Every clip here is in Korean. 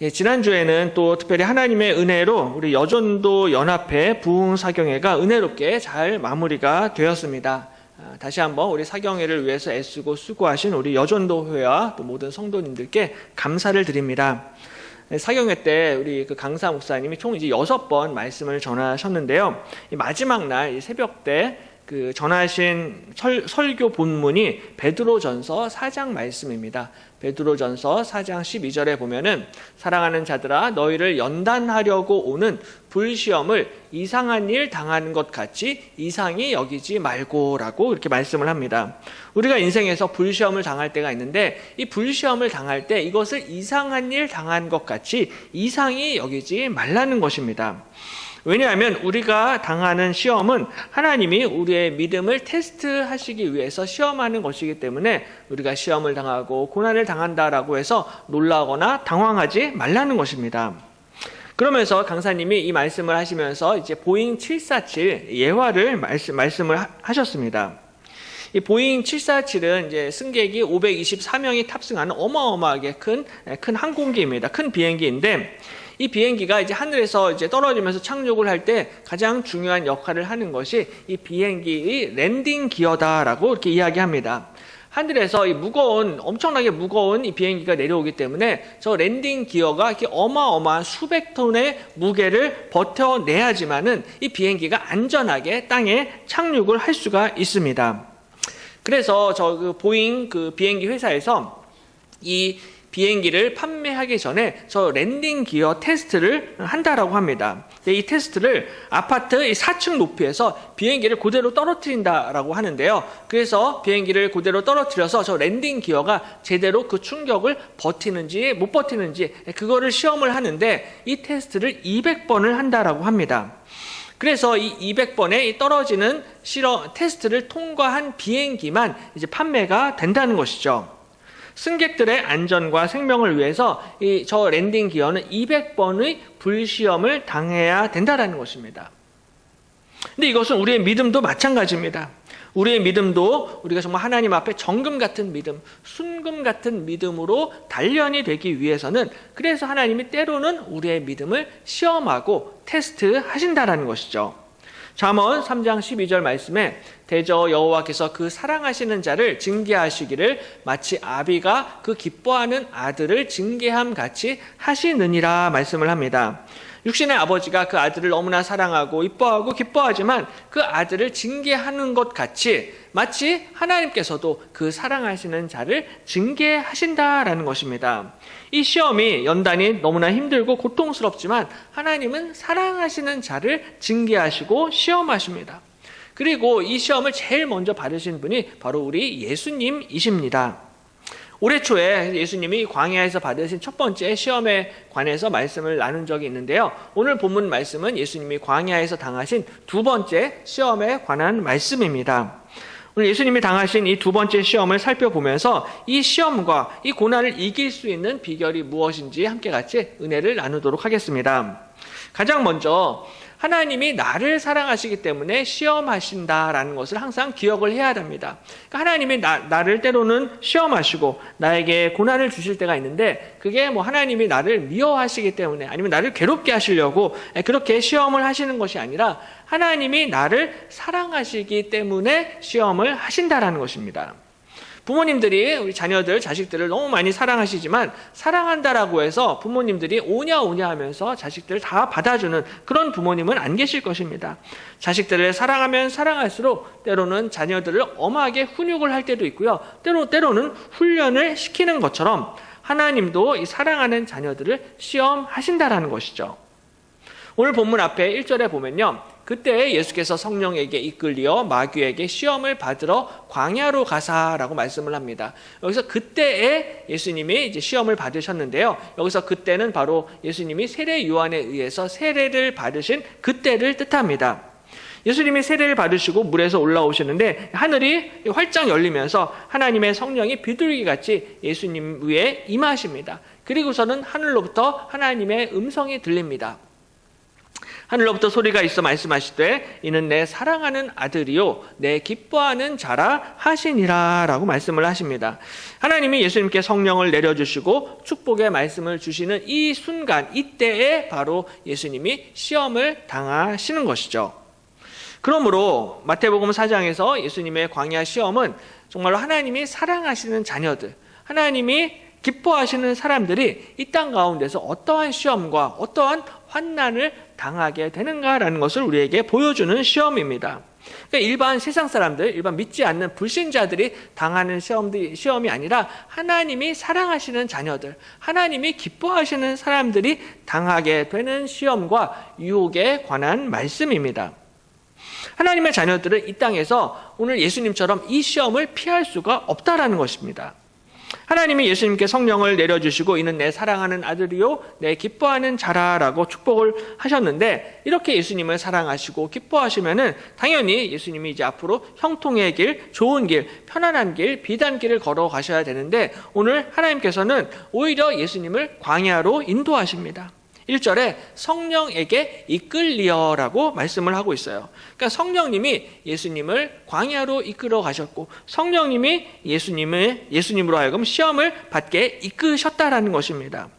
예, 지난주에는 또 특별히 하나님의 은혜로 우리 여전도 연합회 부흥사경회가 은혜롭게 잘 마무리가 되었습니다. 다시 한번 우리 사경회를 위해서 애쓰고 수고하신 우리 여전도회와 또 모든 성도님들께 감사를 드립니다. 사경회 때 우리 그 강사 목사님이 총 이제 6번 말씀을 전하셨는데요. 이 마지막 날 이 새벽 때 그 전하신 설교 본문이 베드로전서 4장 말씀입니다. 베드로전서 4장 12절에 보면은 사랑하는 자들아 너희를 연단하려고 오는 불시험을 이상한 일 당하는 것 같이 이상히 여기지 말고라고 이렇게 말씀을 합니다. 우리가 인생에서 불시험을 당할 때가 있는데 이 불시험을 당할 때 이것을 이상한 일 당한 것 같이 이상히 여기지 말라는 것입니다. 왜냐하면 우리가 당하는 시험은 하나님이 우리의 믿음을 테스트하시기 위해서 시험하는 것이기 때문에 우리가 시험을 당하고 고난을 당한다라고 해서 놀라거나 당황하지 말라는 것입니다. 그러면서 강사님이 이 말씀을 하시면서 이제 보잉 747 예화를 말씀을 하셨습니다. 이 보잉 747은 이제 승객이 524명이 탑승하는 어마어마하게 큰 항공기입니다. 큰 비행기인데 이 비행기가 이제 하늘에서 이제 떨어지면서 착륙을 할 때 가장 중요한 역할을 하는 것이 이 비행기의 랜딩 기어다라고 이렇게 이야기합니다. 하늘에서 이 엄청나게 무거운 이 비행기가 내려오기 때문에 저 랜딩 기어가 이렇게 어마어마한 수백 톤의 무게를 버텨내야지만은 이 비행기가 안전하게 땅에 착륙을 할 수가 있습니다. 그래서 저 그 보잉 그 비행기 회사에서 이 비행기를 판매하기 전에 저 랜딩 기어 테스트를 한다라고 합니다. 이 테스트를 아파트 4층 높이에서 비행기를 그대로 떨어뜨린다라고 하는데요. 그래서 비행기를 그대로 떨어뜨려서 저 랜딩 기어가 제대로 그 충격을 버티는지 못 버티는지 그거를 시험을 하는데 이 테스트를 200번을 한다라고 합니다. 그래서 이 200번의 떨어지는 테스트를 통과한 비행기만 이제 판매가 된다는 것이죠. 승객들의 안전과 생명을 위해서 저 랜딩 기어는 200번의 불시험을 당해야 된다는 것입니다. 근데 이것은 우리의 믿음도 마찬가지입니다. 우리의 믿음도 우리가 정말 하나님 앞에 정금 같은 믿음, 순금 같은 믿음으로 단련이 되기 위해서는 그래서 하나님이 때로는 우리의 믿음을 시험하고 테스트하신다는 것이죠. 잠언 3장 12절 말씀에 대저 여호와께서 그 사랑하시는 자를 징계하시기를 마치 아비가 그 기뻐하는 아들을 징계함 같이 하시느니라 말씀을 합니다. 육신의 아버지가 그 아들을 너무나 사랑하고 이뻐하고 기뻐하지만 그 아들을 징계하는 것 같이 마치 하나님께서도 그 사랑하시는 자를 징계하신다라는 것입니다. 이 시험이 연단이 너무나 힘들고 고통스럽지만 하나님은 사랑하시는 자를 징계하시고 시험하십니다. 그리고 이 시험을 제일 먼저 받으신 분이 바로 우리 예수님이십니다. 올해 초에 예수님이 광야에서 받으신 첫 번째 시험에 관해서 말씀을 나눈 적이 있는데요. 오늘 본문 말씀은 예수님이 광야에서 당하신 두 번째 시험에 관한 말씀입니다. 오늘 예수님이 당하신 이 두 번째 시험을 살펴보면서 이 시험과 이 고난을 이길 수 있는 비결이 무엇인지 함께 같이 은혜를 나누도록 하겠습니다. 가장 먼저 하나님이 나를 사랑하시기 때문에 시험하신다라는 것을 항상 기억을 해야 합니다. 그러니까 하나님이 나를 때로는 시험하시고 나에게 고난을 주실 때가 있는데 그게 뭐 하나님이 나를 미워하시기 때문에 아니면 나를 괴롭게 하시려고 그렇게 시험을 하시는 것이 아니라 하나님이 나를 사랑하시기 때문에 시험을 하신다라는 것입니다. 부모님들이 우리 자식들을 너무 많이 사랑하시지만 사랑한다라고 해서 부모님들이 오냐 하면서 자식들을 다 받아주는 그런 부모님은 안 계실 것입니다. 자식들을 사랑하면 사랑할수록 때로는 자녀들을 엄하게 훈육을 할 때도 있고요. 때로는 훈련을 시키는 것처럼 하나님도 이 사랑하는 자녀들을 시험하신다라는 것이죠. 오늘 본문 앞에 1절에 보면요. 그때 예수께서 성령에게 이끌려 마귀에게 시험을 받으러 광야로 가사라고 말씀을 합니다. 여기서 그때에 예수님이 이제 시험을 받으셨는데요. 여기서 그때는 바로 예수님이 세례 요한에 의해서 세례를 받으신 그때를 뜻합니다. 예수님이 세례를 받으시고 물에서 올라오시는데 하늘이 활짝 열리면서 하나님의 성령이 비둘기같이 예수님 위에 임하십니다. 그리고서는 하늘로부터 하나님의 음성이 들립니다. 하늘로부터 소리가 있어 말씀하시되 이는 내 사랑하는 아들이요 내 기뻐하는 자라 하시니라 라고 말씀을 하십니다. 하나님이 예수님께 성령을 내려주시고 축복의 말씀을 주시는 이 순간, 이때에 바로 예수님이 시험을 당하시는 것이죠. 그러므로 마태복음 4장에서 예수님의 광야 시험은 정말로 하나님이 사랑하시는 자녀들, 하나님이 기뻐하시는 사람들이 이 땅 가운데서 어떠한 시험과 어떠한 환난을 당하게 되는가라는 것을 우리에게 보여주는 시험입니다. 그러니까 일반 세상 사람들, 일반 믿지 않는 불신자들이 당하는 시험이 아니라 하나님이 사랑하시는 자녀들, 하나님이 기뻐하시는 사람들이 당하게 되는 시험과 유혹에 관한 말씀입니다. 하나님의 자녀들은 이 땅에서 오늘 예수님처럼 이 시험을 피할 수가 없다라는 것입니다. 하나님이 예수님께 성령을 내려주시고 이는 내 사랑하는 아들이요 내 기뻐하는 자라라고 축복을 하셨는데, 이렇게 예수님을 사랑하시고 기뻐하시면은 당연히 예수님이 이제 앞으로 형통의 길, 좋은 길, 편안한 길, 비단길을 걸어가셔야 되는데, 오늘 하나님께서는 오히려 예수님을 광야로 인도하십니다. 1절에 성령에게 이끌리어라고 말씀을 하고 있어요. 그러니까 성령님이 예수님을 광야로 이끌어 가셨고, 성령님이 예수님으로 하여금 시험을 받게 이끄셨다라는 것입니다.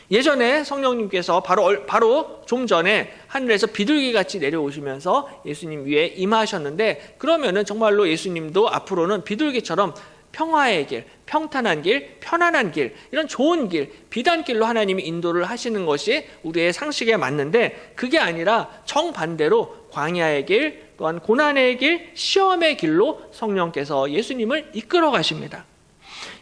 예전에 성령님께서 바로 좀 전에 하늘에서 비둘기같이 내려오시면서 예수님 위에 임하셨는데, 그러면은 정말로 예수님도 앞으로는 비둘기처럼 평화의 길, 평탄한 길, 편안한 길, 이런 좋은 길, 비단길로 하나님이 인도를 하시는 것이 우리의 상식에 맞는데, 그게 아니라 정반대로 광야의 길, 또한 고난의 길, 시험의 길로 성령께서 예수님을 이끌어 가십니다.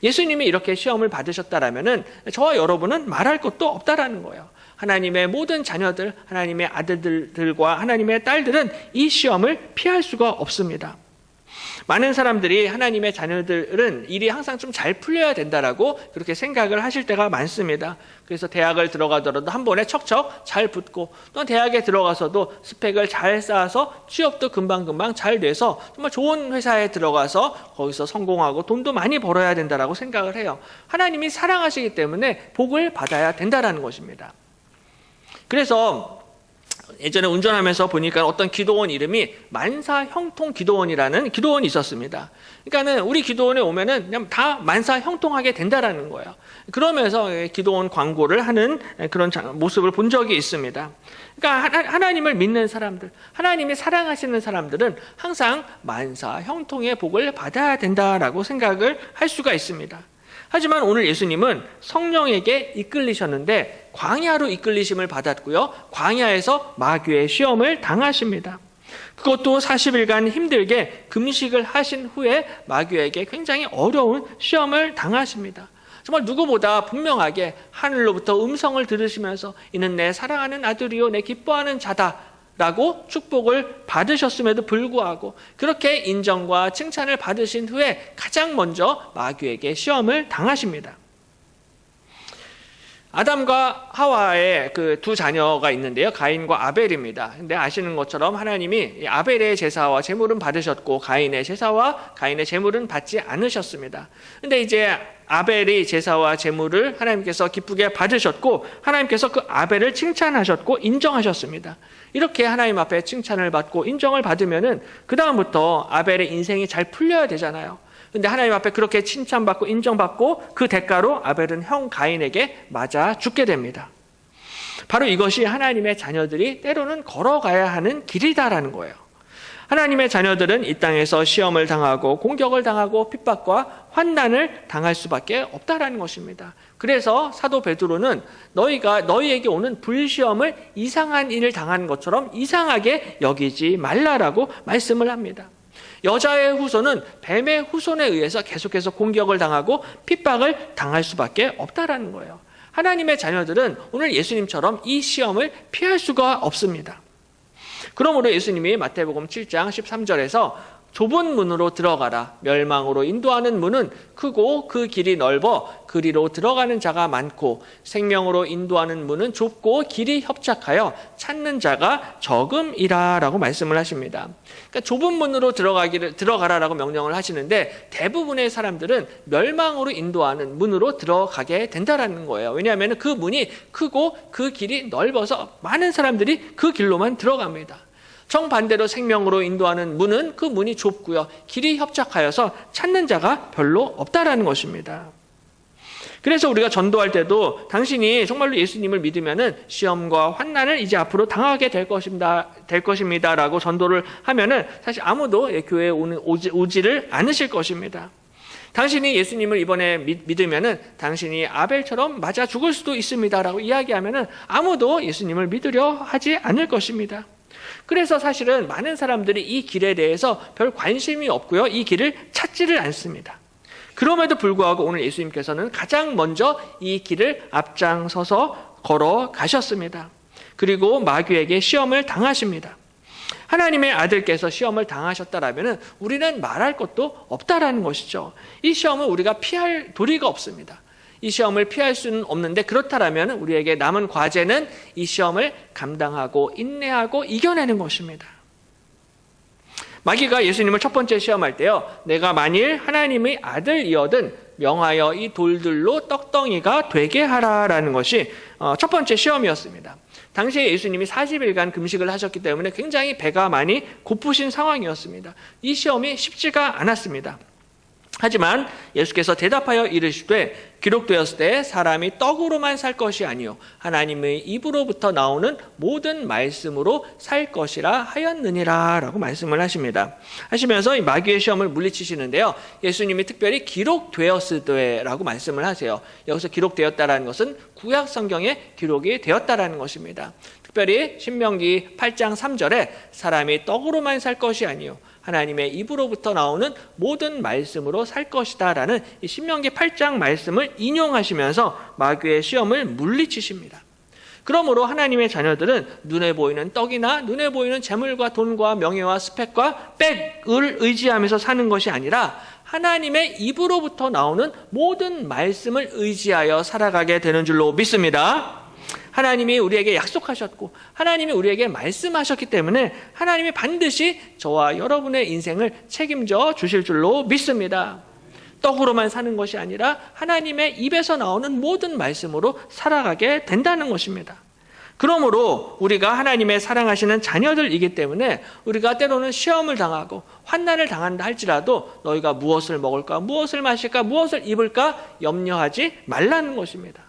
예수님이 이렇게 시험을 받으셨다라면은 저와 여러분은 말할 것도 없다라는 거예요. 하나님의 모든 자녀들, 하나님의 아들들과 하나님의 딸들은 이 시험을 피할 수가 없습니다. 많은 사람들이 하나님의 자녀들은 일이 항상 좀 잘 풀려야 된다라고 그렇게 생각을 하실 때가 많습니다. 그래서 대학을 들어가더라도 한 번에 척척 잘 붙고, 또 대학에 들어가서도 스펙을 잘 쌓아서 취업도 금방금방 잘 돼서 정말 좋은 회사에 들어가서 거기서 성공하고 돈도 많이 벌어야 된다라고 생각을 해요. 하나님이 사랑하시기 때문에 복을 받아야 된다라는 것입니다. 그래서 예전에 운전하면서 보니까 어떤 기도원 이름이 만사형통 기도원이라는 기도원이 있었습니다. 그러니까는 우리 기도원에 오면은 그냥 다 만사형통하게 된다라는 거예요. 그러면서 기도원 광고를 하는 그런 모습을 본 적이 있습니다. 그러니까 하나님을 믿는 사람들, 하나님이 사랑하시는 사람들은 항상 만사형통의 복을 받아야 된다라고 생각을 할 수가 있습니다. 하지만 오늘 예수님은 성령에게 이끌리셨는데 광야로 이끌리심을 받았고요, 광야에서 마귀의 시험을 당하십니다. 그것도 40일간 힘들게 금식을 하신 후에 마귀에게 굉장히 어려운 시험을 당하십니다. 정말 누구보다 분명하게 하늘로부터 음성을 들으시면서 이는 내 사랑하는 아들이요 내 기뻐하는 자다 라고 축복을 받으셨음에도 불구하고 그렇게 인정과 칭찬을 받으신 후에 가장 먼저 마귀에게 시험을 당하십니다. 아담과 하와의 그 두 자녀가 있는데요, 가인과 아벨입니다. 근데 아시는 것처럼 하나님이 아벨의 제사와 제물은 받으셨고 가인의 제사와 가인의 제물은 받지 않으셨습니다. 근데 이제 아벨이 제사와 제물을 하나님께서 기쁘게 받으셨고, 하나님께서 그 아벨을 칭찬하셨고 인정하셨습니다. 이렇게 하나님 앞에 칭찬을 받고 인정을 받으면은 그 다음부터 아벨의 인생이 잘 풀려야 되잖아요. 근데 하나님 앞에 그렇게 칭찬받고 인정받고 그 대가로 아벨은 형 가인에게 맞아 죽게 됩니다. 바로 이것이 하나님의 자녀들이 때로는 걸어가야 하는 길이다라는 거예요. 하나님의 자녀들은 이 땅에서 시험을 당하고 공격을 당하고 핍박과 환난을 당할 수밖에 없다라는 것입니다. 그래서 사도 베드로는 너희에게 오는 불시험을 이상한 일을 당하는 것처럼 이상하게 여기지 말라라고 말씀을 합니다. 여자의 후손은 뱀의 후손에 의해서 계속해서 공격을 당하고 핍박을 당할 수밖에 없다라는 거예요. 하나님의 자녀들은 오늘 예수님처럼 이 시험을 피할 수가 없습니다. 그러므로 예수님이 마태복음 7장 13절에서 좁은 문으로 들어가라. 멸망으로 인도하는 문은 크고 그 길이 넓어 그리로 들어가는 자가 많고 생명으로 인도하는 문은 좁고 길이 협착하여 찾는 자가 적음이라 라고 말씀을 하십니다. 그러니까 좁은 문으로 들어가라라고 명령을 하시는데 대부분의 사람들은 멸망으로 인도하는 문으로 들어가게 된다라는 거예요. 왜냐하면 그 문이 크고 그 길이 넓어서 많은 사람들이 그 길로만 들어갑니다. 정반대로 생명으로 인도하는 문은 그 문이 좁고요. 길이 협착하여서 찾는 자가 별로 없다라는 것입니다. 그래서 우리가 전도할 때도 당신이 정말로 예수님을 믿으면은 시험과 환난을 이제 앞으로 당하게 될 것입니다라고 전도를 하면은 사실 아무도 교회에 오지를 않으실 것입니다. 당신이 예수님을 이번에 믿으면은 당신이 아벨처럼 맞아 죽을 수도 있습니다라고 이야기하면은 아무도 예수님을 믿으려 하지 않을 것입니다. 그래서 사실은 많은 사람들이 이 길에 대해서 별 관심이 없고요. 이 길을 찾지를 않습니다. 그럼에도 불구하고 오늘 예수님께서는 가장 먼저 이 길을 앞장서서 걸어가셨습니다. 그리고 마귀에게 시험을 당하십니다. 하나님의 아들께서 시험을 당하셨다라면 우리는 말할 것도 없다라는 것이죠. 이 시험은 우리가 피할 도리가 없습니다. 이 시험을 피할 수는 없는데 그렇다면 우리에게 남은 과제는 이 시험을 감당하고 인내하고 이겨내는 것입니다. 마귀가 예수님을 첫 번째 시험할 때요. 내가 만일 하나님의 아들이거든 명하여 이 돌들로 떡덩이가 되게 하라라는 것이 첫 번째 시험이었습니다. 당시에 예수님이 40일간 금식을 하셨기 때문에 굉장히 배가 많이 고프신 상황이었습니다. 이 시험이 쉽지가 않았습니다. 하지만 예수께서 대답하여 이르시되 기록되었을 때 사람이 떡으로만 살 것이 아니요 하나님의 입으로부터 나오는 모든 말씀으로 살 것이라 하였느니라 라고 말씀을 하십니다. 하시면서 이 마귀의 시험을 물리치시는데요. 예수님이 특별히 기록되었을 때라고 말씀을 하세요. 여기서 기록되었다라는 것은 구약 성경에 기록이 되었다라는 것입니다. 특별히 신명기 8장 3절에 사람이 떡으로만 살 것이 아니요 하나님의 입으로부터 나오는 모든 말씀으로 살 것이다 라는 이 신명기 8장 말씀을 인용하시면서 마귀의 시험을 물리치십니다. 그러므로 하나님의 자녀들은 눈에 보이는 떡이나 눈에 보이는 재물과 돈과 명예와 스펙과 빽을 의지하면서 사는 것이 아니라 하나님의 입으로부터 나오는 모든 말씀을 의지하여 살아가게 되는 줄로 믿습니다. 하나님이 우리에게 약속하셨고 하나님이 우리에게 말씀하셨기 때문에 하나님이 반드시 저와 여러분의 인생을 책임져 주실 줄로 믿습니다. 떡으로만 사는 것이 아니라 하나님의 입에서 나오는 모든 말씀으로 살아가게 된다는 것입니다. 그러므로 우리가 하나님의 사랑하시는 자녀들이기 때문에 우리가 때로는 시험을 당하고 환난을 당한다 할지라도 너희가 무엇을 먹을까, 무엇을 마실까, 무엇을 입을까 염려하지 말라는 것입니다.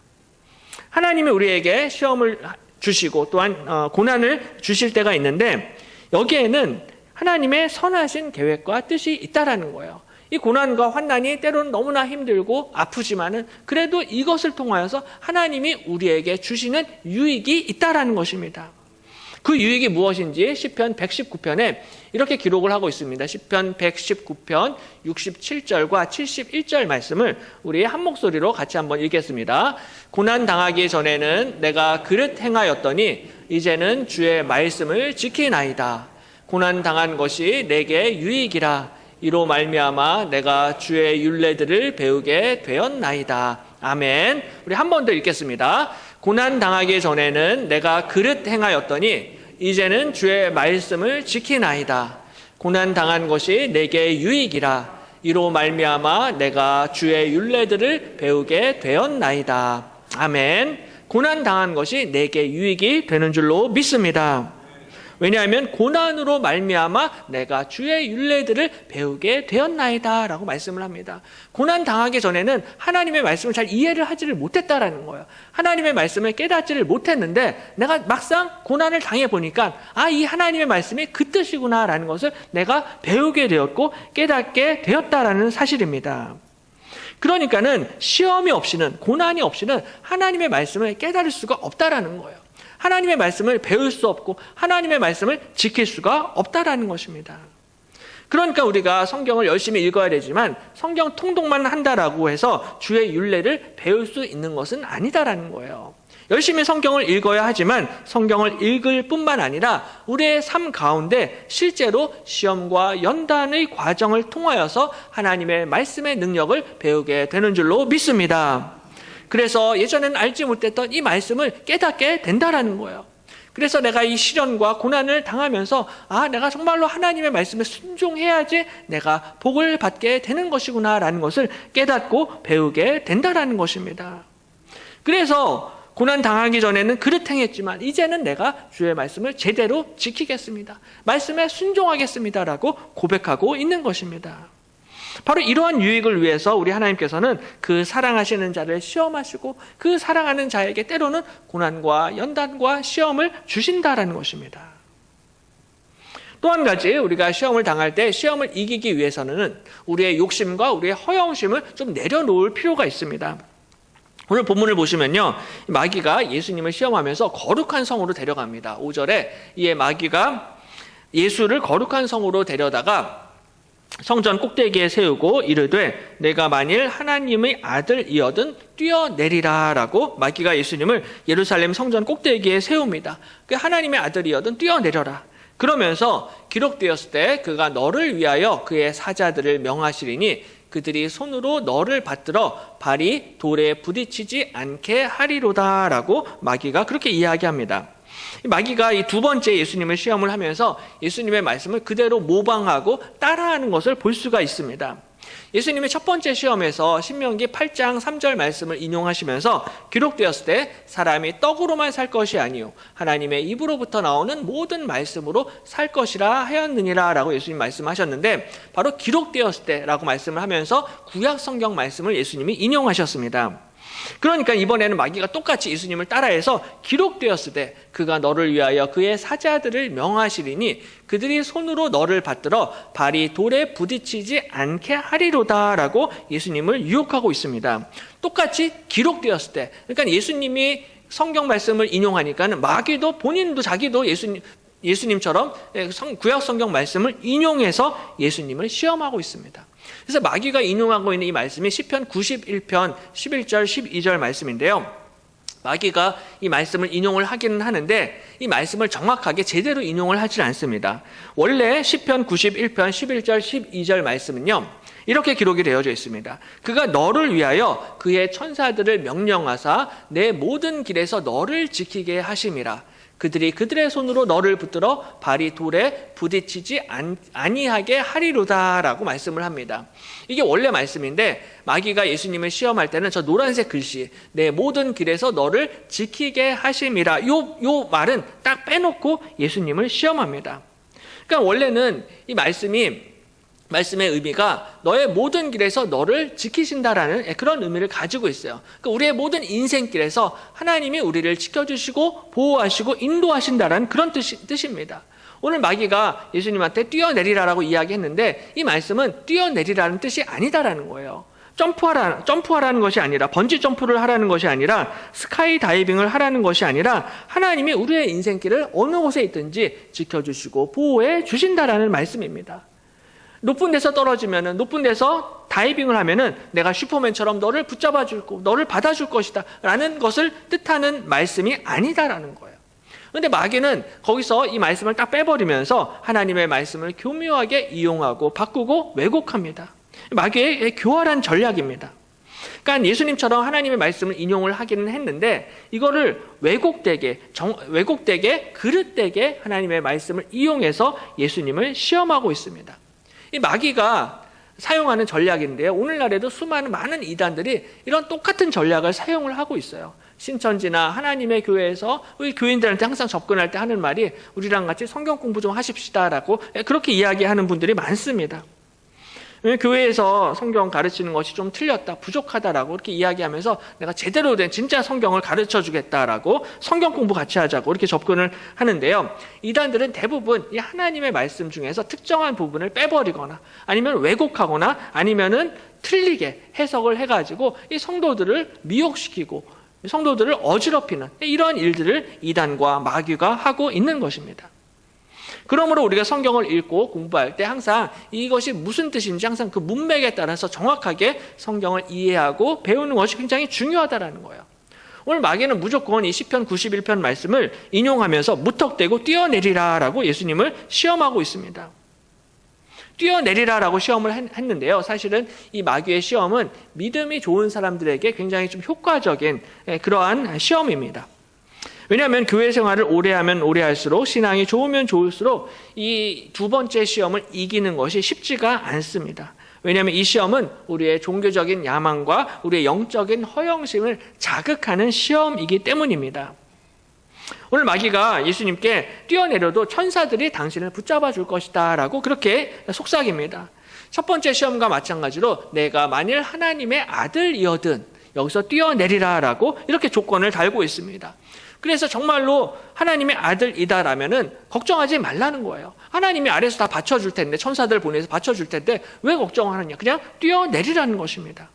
하나님이 우리에게 시험을 주시고 또한 고난을 주실 때가 있는데 여기에는 하나님의 선하신 계획과 뜻이 있다라는 거예요. 이 고난과 환난이 때로는 너무나 힘들고 아프지만은 그래도 이것을 통하여서 하나님이 우리에게 주시는 유익이 있다라는 것입니다. 그 유익이 무엇인지 시편 119편에 이렇게 기록을 하고 있습니다. 시편 119편 67절과 71절 말씀을 우리 한 목소리로 같이 한번 읽겠습니다. 고난 당하기 전에는 내가 그릇 행하였더니 이제는 주의 말씀을 지키나이다. 고난 당한 것이 내게 유익이라. 이로 말미암아 내가 주의 율례들을 배우게 되었나이다. 아멘. 우리 한 번 더 읽겠습니다. 고난 당하기 전에는 내가 그릇 행하였더니 이제는 주의 말씀을 지키나이다. 고난 당한 것이 내게 유익이라. 이로 말미암아 내가 주의 율례들을 배우게 되었나이다. 아멘. 고난 당한 것이 내게 유익이 되는 줄로 믿습니다. 왜냐하면 고난으로 말미암아 내가 주의 율례들을 배우게 되었나이다 라고 말씀을 합니다. 고난 당하기 전에는 하나님의 말씀을 잘 이해를 하지를 못했다라는 거예요. 하나님의 말씀을 깨닫지를 못했는데 내가 막상 고난을 당해보니까 이 하나님의 말씀이 그 뜻이구나 라는 것을 내가 배우게 되었고 깨닫게 되었다라는 사실입니다. 그러니까는 시험이 없이는, 고난이 없이는 하나님의 말씀을 깨달을 수가 없다라는 거예요. 하나님의 말씀을 배울 수 없고 하나님의 말씀을 지킬 수가 없다라는 것입니다. 그러니까 우리가 성경을 열심히 읽어야 되지만 성경 통독만 한다라고 해서 주의 율례를 배울 수 있는 것은 아니다라는 거예요. 열심히 성경을 읽어야 하지만 성경을 읽을 뿐만 아니라 우리의 삶 가운데 실제로 시험과 연단의 과정을 통하여서 하나님의 말씀의 능력을 배우게 되는 줄로 믿습니다. 그래서 예전에는 알지 못했던 이 말씀을 깨닫게 된다라는 거예요. 그래서 내가 이 시련과 고난을 당하면서 내가 정말로 하나님의 말씀에 순종해야지 내가 복을 받게 되는 것이구나 라는 것을 깨닫고 배우게 된다라는 것입니다. 그래서 고난 당하기 전에는 그릇 행했지만 이제는 내가 주의 말씀을 제대로 지키겠습니다. 말씀에 순종하겠습니다라고 고백하고 있는 것입니다. 바로 이러한 유익을 위해서 우리 하나님께서는 그 사랑하시는 자를 시험하시고 그 사랑하는 자에게 때로는 고난과 연단과 시험을 주신다라는 것입니다. 또 한 가지 우리가 시험을 당할 때 시험을 이기기 위해서는 우리의 욕심과 우리의 허영심을 좀 내려놓을 필요가 있습니다. 오늘 본문을 보시면요, 마귀가 예수님을 시험하면서 거룩한 성으로 데려갑니다. 5절에 이 마귀가 예수를 거룩한 성으로 데려다가 성전 꼭대기에 세우고 이르되 내가 만일 하나님의 아들이어든 뛰어내리라 라고 마귀가 예수님을 예루살렘 성전 꼭대기에 세웁니다. 그 하나님의 아들이어든 뛰어내려라. 그러면서 기록되었을 때 그가 너를 위하여 그의 사자들을 명하시리니 그들이 손으로 너를 받들어 발이 돌에 부딪히지 않게 하리로다 라고 마귀가 그렇게 이야기합니다. 마귀가 이 두 번째 예수님을 시험을 하면서 예수님의 말씀을 그대로 모방하고 따라하는 것을 볼 수가 있습니다. 예수님의 첫 번째 시험에서 신명기 8장 3절 말씀을 인용하시면서 기록되었을 때 사람이 떡으로만 살 것이 아니요 하나님의 입으로부터 나오는 모든 말씀으로 살 것이라 하였느니라 라고 예수님 말씀하셨는데 바로 기록되었을 때라고 말씀을 하면서 구약 성경 말씀을 예수님이 인용하셨습니다. 그러니까 이번에는 마귀가 똑같이 예수님을 따라해서 기록되었을 때 그가 너를 위하여 그의 사자들을 명하시리니 그들이 손으로 너를 받들어 발이 돌에 부딪히지 않게 하리로다 라고 예수님을 유혹하고 있습니다. 똑같이 기록되었을 때, 그러니까 예수님이 성경 말씀을 인용하니까 마귀도 본인도 자기도 예수님처럼 구약 성경 말씀을 인용해서 예수님을 시험하고 있습니다. 그래서 마귀가 인용하고 있는 이 말씀이 시편 91편 11절 12절 말씀인데요. 마귀가 이 말씀을 인용을 하기는 하는데 이 말씀을 정확하게 제대로 인용을 하지 않습니다. 원래 시편 91편 11절 12절 말씀은요, 이렇게 기록이 되어져 있습니다. 그가 너를 위하여 그의 천사들을 명령하사 내 모든 길에서 너를 지키게 하심이라. 그들이 그들의 손으로 너를 붙들어 발이 돌에 부딪히지 아니하게 하리로다 라고 말씀을 합니다. 이게 원래 말씀인데 마귀가 예수님을 시험할 때는 저 노란색 글씨 내 모든 길에서 너를 지키게 하심이라 요 말은 딱 빼놓고 예수님을 시험합니다. 그러니까 원래는 이 말씀의 의미가 너의 모든 길에서 너를 지키신다라는 그런 의미를 가지고 있어요. 그러니까 우리의 모든 인생길에서 하나님이 우리를 지켜주시고 보호하시고 인도하신다라는 그런 뜻입니다. 오늘 마귀가 예수님한테 뛰어내리라라고 이야기했는데 이 말씀은 뛰어내리라는 뜻이 아니다라는 거예요. 점프하라는 것이 아니라 번지 점프를 하라는 것이 아니라 스카이 다이빙을 하라는 것이 아니라 하나님이 우리의 인생길을 어느 곳에 있든지 지켜주시고 보호해 주신다라는 말씀입니다. 높은 데서 떨어지면은 높은 데서 다이빙을 하면은 내가 슈퍼맨처럼 너를 붙잡아 줄고 너를 받아줄 것이다 라는 것을 뜻하는 말씀이 아니다라는 거예요. 그런데 마귀는 거기서 이 말씀을 딱 빼버리면서 하나님의 말씀을 교묘하게 이용하고 바꾸고 왜곡합니다. 마귀의 교활한 전략입니다. 그러니까 예수님처럼 하나님의 말씀을 인용을 하기는 했는데 이거를 왜곡되게 그릇되게 하나님의 말씀을 이용해서 예수님을 시험하고 있습니다. 이 마귀가 사용하는 전략인데요. 오늘날에도 많은 이단들이 이런 똑같은 전략을 사용을 하고 있어요. 신천지나 하나님의 교회에서 우리 교인들한테 항상 접근할 때 하는 말이 우리랑 같이 성경 공부 좀 하십시다라고 그렇게 이야기하는 분들이 많습니다. 교회에서 성경 가르치는 것이 좀 틀렸다, 부족하다라고 이렇게 이야기하면서 내가 제대로 된 진짜 성경을 가르쳐 주겠다라고 성경 공부 같이 하자고 이렇게 접근을 하는데요. 이단들은 대부분 이 하나님의 말씀 중에서 특정한 부분을 빼버리거나 아니면 왜곡하거나 아니면은 틀리게 해석을 해가지고 이 성도들을 미혹시키고 성도들을 어지럽히는 이러한 일들을 이단과 마귀가 하고 있는 것입니다. 그러므로 우리가 성경을 읽고 공부할 때 항상 이것이 무슨 뜻인지 항상 그 문맥에 따라서 정확하게 성경을 이해하고 배우는 것이 굉장히 중요하다는 거예요. 오늘 마귀는 무조건 이 시편 91편 말씀을 인용하면서 무턱대고 뛰어내리라라고 예수님을 시험하고 있습니다. 뛰어내리라라고 시험을 했는데요. 사실은 이 마귀의 시험은 믿음이 좋은 사람들에게 굉장히 좀 효과적인 그러한 시험입니다. 왜냐하면 교회 생활을 오래 하면 오래 할수록, 신앙이 좋으면 좋을수록 이 두 번째 시험을 이기는 것이 쉽지가 않습니다. 왜냐하면 이 시험은 우리의 종교적인 야망과 우리의 영적인 허영심을 자극하는 시험이기 때문입니다. 오늘 마귀가 예수님께 뛰어내려도 천사들이 당신을 붙잡아 줄 것이다 라고 그렇게 속삭입니다. 첫 번째 시험과 마찬가지로 내가 만일 하나님의 아들이어든 여기서 뛰어내리라 라고 이렇게 조건을 달고 있습니다. 그래서 정말로 하나님의 아들이다라면은 걱정하지 말라는 거예요. 하나님이 아래서 다 받쳐줄 텐데, 천사들 보내서 받쳐줄 텐데 왜 걱정하느냐? 그냥 뛰어내리라는 것입니다.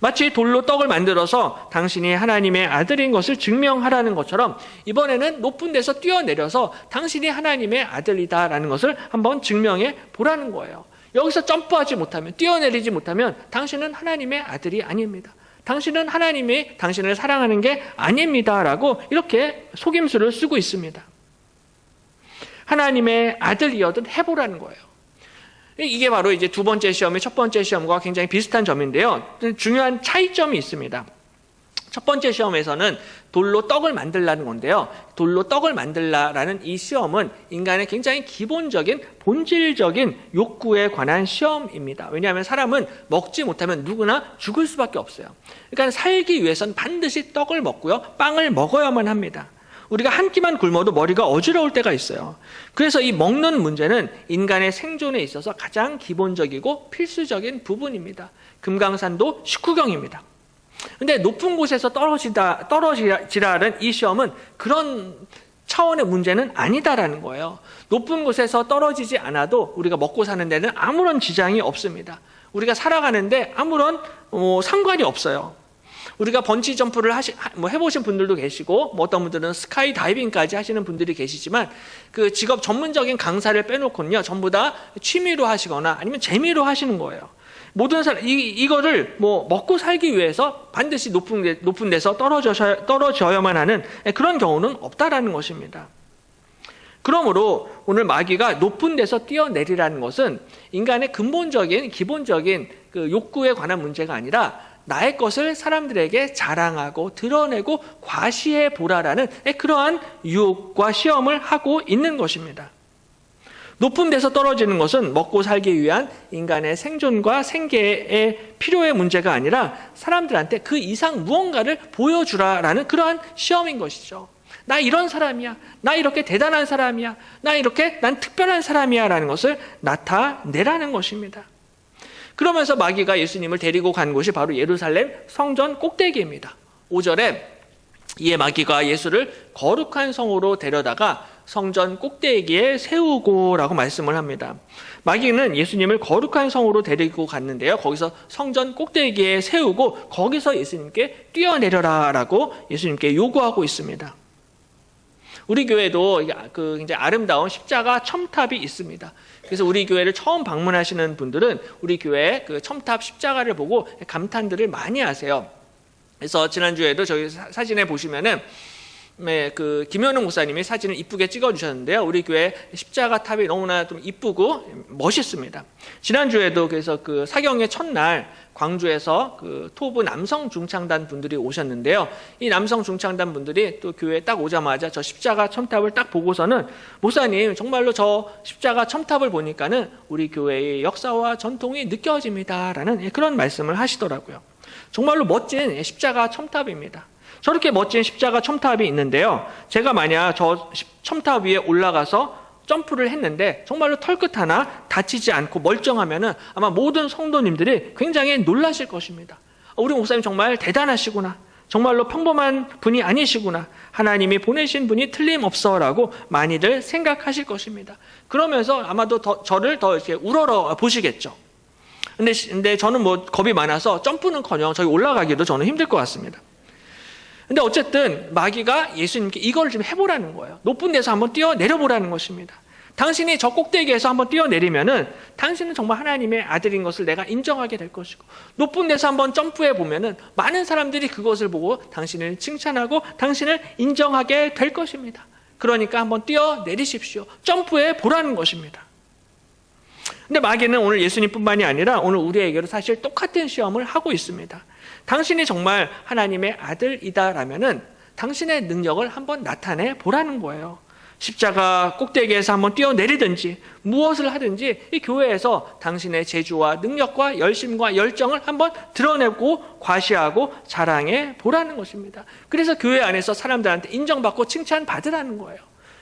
마치 돌로 떡을 만들어서 당신이 하나님의 아들인 것을 증명하라는 것처럼 이번에는 높은 데서 뛰어내려서 당신이 하나님의 아들이다라는 것을 한번 증명해 보라는 거예요. 여기서 점프하지 못하면, 뛰어내리지 못하면 당신은 하나님의 아들이 아닙니다. 당신은 하나님이 당신을 사랑하는 게 아닙니다라고 이렇게 속임수를 쓰고 있습니다. 하나님의 아들이어든 해보라는 거예요. 이게 바로 이제 두 번째 시험이 첫 번째 시험과 굉장히 비슷한 점인데요. 중요한 차이점이 있습니다. 첫 번째 시험에서는 돌로 떡을 만들라는 건데요. 돌로 떡을 만들라라는 이 시험은 인간의 굉장히 기본적인 본질적인 욕구에 관한 시험입니다. 왜냐하면 사람은 먹지 못하면 누구나 죽을 수밖에 없어요. 그러니까 살기 위해서는 반드시 떡을 먹고요. 빵을 먹어야만 합니다. 우리가 한 끼만 굶어도 머리가 어지러울 때가 있어요. 그래서 이 먹는 문제는 인간의 생존에 있어서 가장 기본적이고 필수적인 부분입니다. 금강산도 식후경입니다. 근데 높은 곳에서 떨어지라는 이 시험은 그런 차원의 문제는 아니다라는 거예요. 높은 곳에서 떨어지지 않아도 우리가 먹고 사는 데는 아무런 지장이 없습니다. 우리가 살아가는데 아무런 상관이 없어요. 우리가 번지 점프를 해보신 분들도 계시고, 어떤 분들은 스카이 다이빙까지 하시는 분들이 계시지만, 그 직업 전문적인 강사를 빼놓고는요, 전부 다 취미로 하시거나 아니면 재미로 하시는 거예요. 모든 사람, 이거를 먹고 살기 위해서 반드시 높은 데서 떨어져야만 하는 그런 경우는 없다라는 것입니다. 그러므로 오늘 마귀가 높은 데서 뛰어내리라는 것은 인간의 근본적인, 기본적인 그 욕구에 관한 문제가 아니라 나의 것을 사람들에게 자랑하고 드러내고 과시해 보라라는 그러한 유혹과 시험을 하고 있는 것입니다. 높은 데서 떨어지는 것은 먹고 살기 위한 인간의 생존과 생계의 필요의 문제가 아니라 사람들한테 그 이상 무언가를 보여주라라는 그러한 시험인 것이죠. 나 이런 사람이야. 나 이렇게 대단한 사람이야. 난 특별한 사람이야 라는 것을 나타내라는 것입니다. 그러면서 마귀가 예수님을 데리고 간 곳이 바로 예루살렘 성전 꼭대기입니다. 5절에 이에 마귀가 예수를 거룩한 성으로 데려다가 성전 꼭대기에 세우고라고 말씀을 합니다. 마귀는 예수님을 거룩한 성으로 데리고 갔는데요. 거기서 성전 꼭대기에 세우고 거기서 예수님께 뛰어내려라라고 예수님께 요구하고 있습니다. 우리 교회도 굉장히 아름다운 십자가 첨탑이 있습니다. 그래서 우리 교회를 처음 방문하시는 분들은 우리 교회 그 첨탑 십자가를 보고 감탄들을 많이 하세요. 그래서 지난주에도 저희 사진에 보시면은 그 김현웅 목사님이 사진을 이쁘게 찍어주셨는데요. 우리 교회 십자가 탑이 너무나 좀 이쁘고 멋있습니다. 지난주에도 그래서 그 사경의 첫날 광주에서 그 토부 남성 중창단 분들이 오셨는데요. 이 남성 중창단 분들이 또 교회에 딱 오자마자 저 십자가 첨탑을 딱 보고서는 목사님 정말로 저 십자가 첨탑을 보니까는 우리 교회의 역사와 전통이 느껴집니다라는 그런 말씀을 하시더라고요. 정말로 멋진 십자가 첨탑입니다. 저렇게 멋진 십자가 첨탑이 있는데요. 제가 만약 저 첨탑 위에 올라가서 점프를 했는데 정말로 털끝 하나 다치지 않고 멀쩡하면은 아마 모든 성도님들이 굉장히 놀라실 것입니다. 우리 목사님 정말 대단하시구나. 정말로 평범한 분이 아니시구나. 하나님이 보내신 분이 틀림없어라고 많이들 생각하실 것입니다. 그러면서 아마도 저를 더 이렇게 우러러 보시겠죠. 근데 저는 겁이 많아서 점프는커녕 저기 올라가기도 저는 힘들 것 같습니다. 근데 어쨌든 마귀가 예수님께 이걸 좀 해보라는 거예요. 높은 데서 한번 뛰어내려보라는 것입니다. 당신이 저 꼭대기에서 한번 뛰어내리면은 당신은 정말 하나님의 아들인 것을 내가 인정하게 될 것이고, 높은 데서 한번 점프해 보면은 많은 사람들이 그것을 보고 당신을 칭찬하고 당신을 인정하게 될 것입니다. 그러니까 한번 뛰어내리십시오. 점프해 보라는 것입니다. 근데 마귀는 오늘 예수님뿐만이 아니라 오늘 우리에게도 사실 똑같은 시험을 하고 있습니다. 당신이 정말 하나님의 아들이다라면은 당신의 능력을 한번 나타내 보라는 거예요. 십자가 꼭대기에서 한번 뛰어내리든지 무엇을 하든지 이 교회에서 당신의 재주와 능력과 열심과 열정을 한번 드러내고 과시하고 자랑해 보라는 것입니다. 그래서 교회 안에서 사람들한테 인정받고 칭찬받으라는 거예요.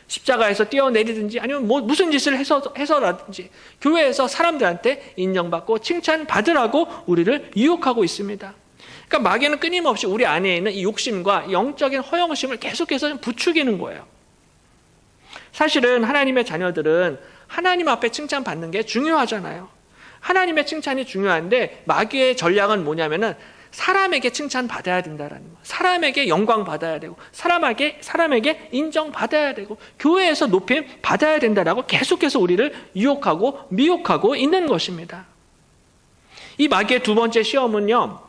십자가에서 뛰어내리든지 아니면 무슨 짓을 해서라든지 교회에서 사람들한테 인정받고 칭찬받으라고 우리를 유혹하고 있습니다. 그러니까 마귀는 끊임없이 우리 안에 있는 이 욕심과 영적인 허영심을 계속해서 부추기는 거예요. 사실은 하나님의 자녀들은 하나님 앞에 칭찬받는 게 중요하잖아요. 하나님의 칭찬이 중요한데 마귀의 전략은 뭐냐면은 사람에게 칭찬받아야 된다라는 거예요. 사람에게 영광 받아야 되고 사람에게 인정받아야 되고 교회에서 높임 받아야 된다라고 계속해서 우리를 유혹하고 미혹하고 있는 것입니다. 이 마귀의 두 번째 시험은요,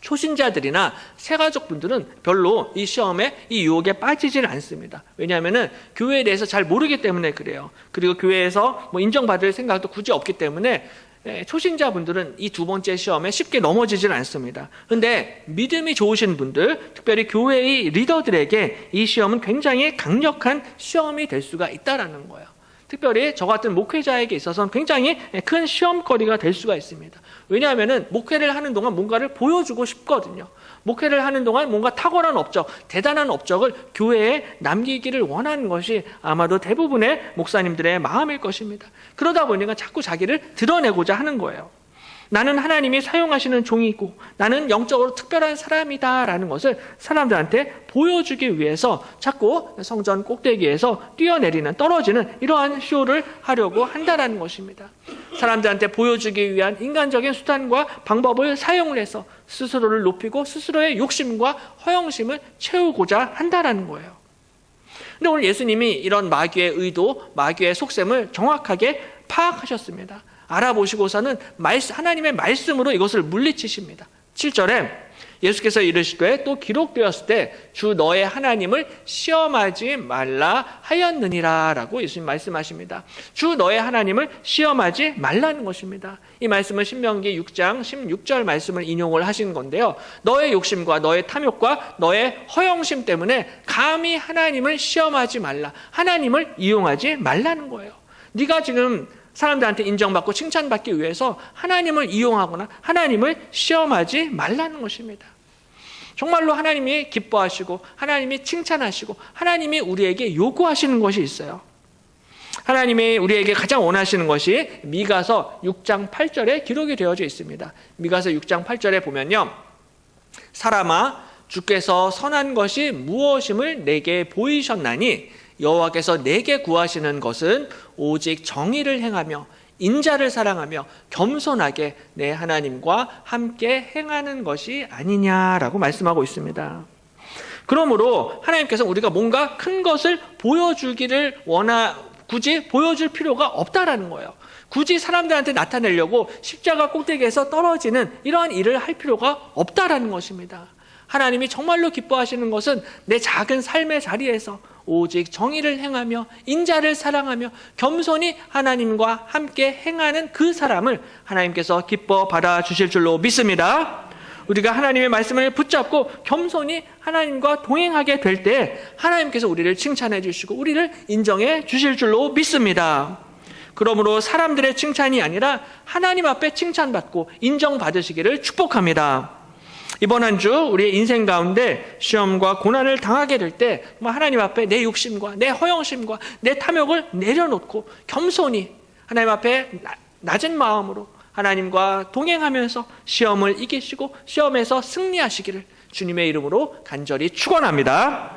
초신자들이나 새가족분들은 별로 이 시험에 이 유혹에 빠지질 않습니다. 왜냐하면은 교회에 대해서 잘 모르기 때문에 그래요. 그리고 교회에서 인정받을 생각도 굳이 없기 때문에 초신자분들은 이 두 번째 시험에 쉽게 넘어지질 않습니다. 근데 믿음이 좋으신 분들, 특별히 교회의 리더들에게 이 시험은 굉장히 강력한 시험이 될 수가 있다는 거예요. 특별히 저 같은 목회자에게 있어서는 굉장히 큰 시험거리가 될 수가 있습니다. 왜냐하면 목회를 하는 동안 뭔가를 보여주고 싶거든요. 목회를 하는 동안 뭔가 탁월한 업적, 대단한 업적을 교회에 남기기를 원하는 것이 아마도 대부분의 목사님들의 마음일 것입니다. 그러다 보니까 자꾸 자기를 드러내고자 하는 거예요. 나는 하나님이 사용하시는 종이고 나는 영적으로 특별한 사람이다라는 것을 사람들한테 보여주기 위해서 자꾸 성전 꼭대기에서 뛰어내리는, 떨어지는 이러한 쇼를 하려고 한다는 것입니다. 사람들한테 보여주기 위한 인간적인 수단과 방법을 사용을 해서 스스로를 높이고 스스로의 욕심과 허영심을 채우고자 한다는 거예요. 근데 오늘 예수님이 이런 마귀의 의도, 마귀의 속셈을 정확하게 파악하셨습니다. 알아보시고서는 하나님의 말씀으로 이것을 물리치십니다. 7절에 예수께서 이르시되 또 기록되었을 때 주 너의 하나님을 시험하지 말라 하였느니라 라고 예수님 말씀하십니다. 주 너의 하나님을 시험하지 말라는 것입니다. 이 말씀은 신명기 6장 16절 말씀을 인용을 하신 건데요, 너의 욕심과 너의 탐욕과 너의 허영심 때문에 감히 하나님을 시험하지 말라, 하나님을 이용하지 말라는 거예요. 네가 지금 사람들한테 인정받고 칭찬받기 위해서 하나님을 이용하거나 하나님을 시험하지 말라는 것입니다. 정말로 하나님이 기뻐하시고 하나님이 칭찬하시고 하나님이 우리에게 요구하시는 것이 있어요. 하나님이 우리에게 가장 원하시는 것이 미가서 6장 8절에 기록이 되어져 있습니다. 미가서 6장 8절에 보면요, 사람아 주께서 선한 것이 무엇임을 내게 보이셨나니 여호와께서 내게 구하시는 것은 오직 정의를 행하며 인자를 사랑하며 겸손하게 내 하나님과 함께 행하는 것이 아니냐라고 말씀하고 있습니다. 그러므로 하나님께서 우리가 뭔가 큰 것을 보여주기를 굳이 보여줄 필요가 없다라는 거예요. 굳이 사람들한테 나타내려고 십자가 꼭대기에서 떨어지는 이러한 일을 할 필요가 없다라는 것입니다. 하나님이 정말로 기뻐하시는 것은 내 작은 삶의 자리에서 오직 정의를 행하며 인자를 사랑하며 겸손히 하나님과 함께 행하는 그 사람을 하나님께서 기뻐 받아주실 줄로 믿습니다. 우리가 하나님의 말씀을 붙잡고 겸손히 하나님과 동행하게 될 때 하나님께서 우리를 칭찬해 주시고 우리를 인정해 주실 줄로 믿습니다. 그러므로 사람들의 칭찬이 아니라 하나님 앞에 칭찬받고 인정받으시기를 축복합니다. 이번 한 주 우리의 인생 가운데 시험과 고난을 당하게 될 때 하나님 앞에 내 욕심과 내 허영심과 내 탐욕을 내려놓고 겸손히 하나님 앞에 낮은 마음으로 하나님과 동행하면서 시험을 이기시고 시험에서 승리하시기를 주님의 이름으로 간절히 축원합니다.